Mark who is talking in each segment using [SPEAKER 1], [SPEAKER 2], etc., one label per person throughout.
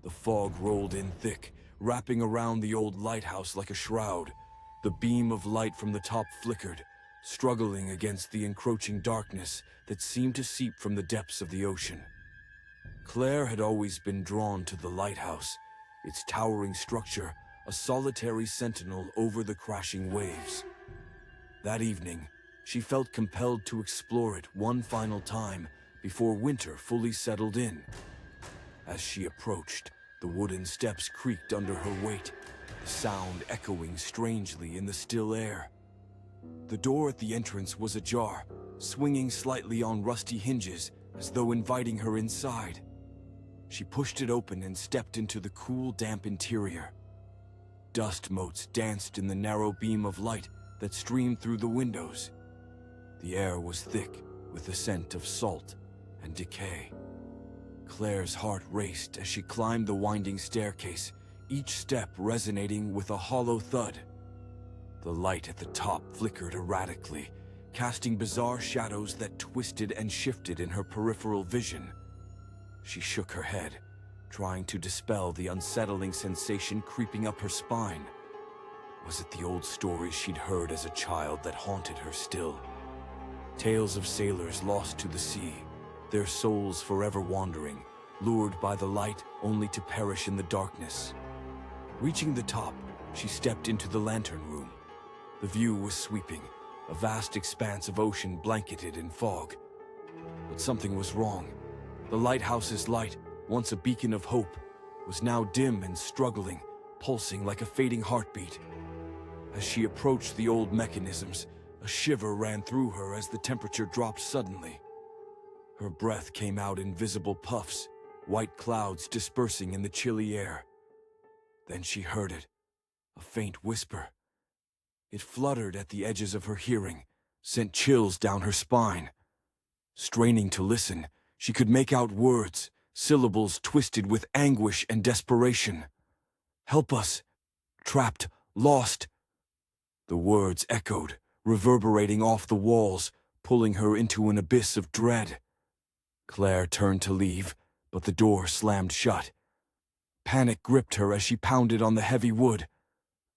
[SPEAKER 1] The fog rolled in thick, wrapping around the old lighthouse like a shroud. The beam of light from the top flickered, struggling against the encroaching darkness that seemed to seep from the depths of the ocean. Claire had always been drawn to the lighthouse, its towering structure a solitary sentinel over the crashing waves. That evening, she felt compelled to explore it one final time before winter fully settled in. As she approached, the wooden steps creaked under her weight, the sound echoing strangely in the still air. The door at the entrance was ajar, swinging slightly on rusty hinges as though inviting her inside. She pushed it open and stepped into the cool, damp interior. Dust motes danced in the narrow beam of light that streamed through the windows. The air was thick with the scent of salt and decay. Claire's heart raced as she climbed the winding staircase, each step resonating with a hollow thud. The light at the top flickered erratically, casting bizarre shadows that twisted and shifted in her peripheral vision. She shook her head, trying to dispel the unsettling sensation creeping up her spine. Was it the old stories she'd heard as a child that haunted her still? Tales of sailors lost to the sea, their souls forever wandering, lured by the light only to perish in the darkness. Reaching the top, she stepped into the lantern room. The view was sweeping, a vast expanse of ocean blanketed in fog. But something was wrong. The lighthouse's light, once a beacon of hope, was now dim and struggling, pulsing like a fading heartbeat. As she approached the old mechanisms, a shiver ran through her as the temperature dropped suddenly. Her breath came out in visible puffs, white clouds dispersing in the chilly air. Then she heard it, a faint whisper. It fluttered at the edges of her hearing, sent chills down her spine. Straining to listen, she could make out words, syllables twisted with anguish and desperation. "Help us! Trapped! Lost!" The words echoed, reverberating off the walls, pulling her into an abyss of dread. Claire turned to leave, but the door slammed shut. Panic gripped her as she pounded on the heavy wood.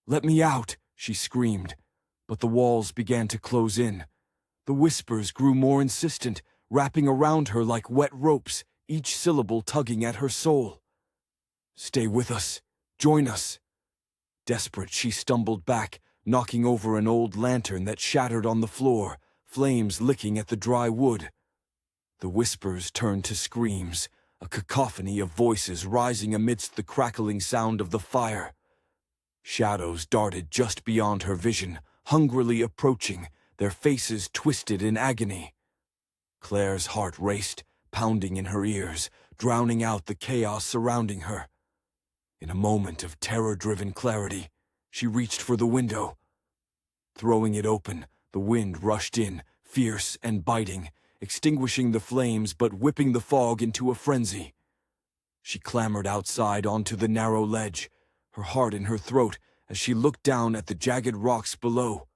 [SPEAKER 1] "Let me out!" she screamed, but the walls began to close in. The whispers grew more insistent, wrapping around her like wet ropes, each syllable tugging at her soul. "Stay with us. Join us." Desperate, she stumbled back, knocking over an old lantern that shattered on the floor, flames licking at the dry wood. The whispers turned to screams, a cacophony of voices rising amidst the crackling sound of the fire. Shadows darted just beyond her vision, hungrily approaching, their faces twisted in agony. Claire's heart raced, pounding in her ears, drowning out the chaos surrounding her. In a moment of terror-driven clarity, she reached for the window. Throwing it open, the wind rushed in, fierce and biting, extinguishing the flames but whipping the fog into a frenzy. She clambered outside onto the narrow ledge, her heart in her throat as she looked down at the jagged rocks below.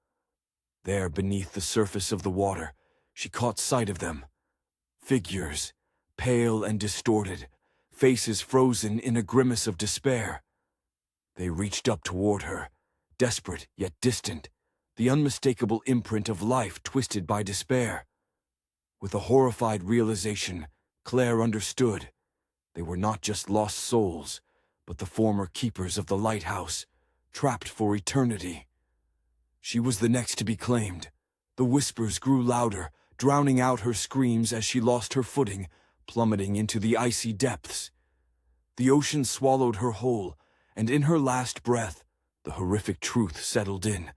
[SPEAKER 1] There, beneath the surface of the water, she caught sight of them. Figures, pale and distorted, faces frozen in a grimace of despair. They reached up toward her, desperate yet distant, the unmistakable imprint of life twisted by despair. With a horrified realization, Claire understood. They were not just lost souls, but the former keepers of the lighthouse, trapped for eternity. She was the next to be claimed. The whispers grew louder, drowning out her screams as she lost her footing, plummeting into the icy depths. The ocean swallowed her whole, and in her last breath, the horrific truth settled in.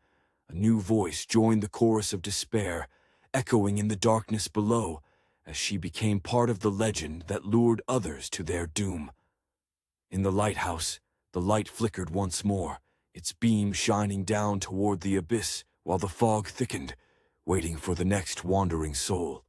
[SPEAKER 1] A new voice joined the chorus of despair, echoing in the darkness below, as she became part of the legend that lured others to their doom. In the lighthouse, the light flickered once more, its beam shining down toward the abyss while the fog thickened, waiting for the next wandering soul.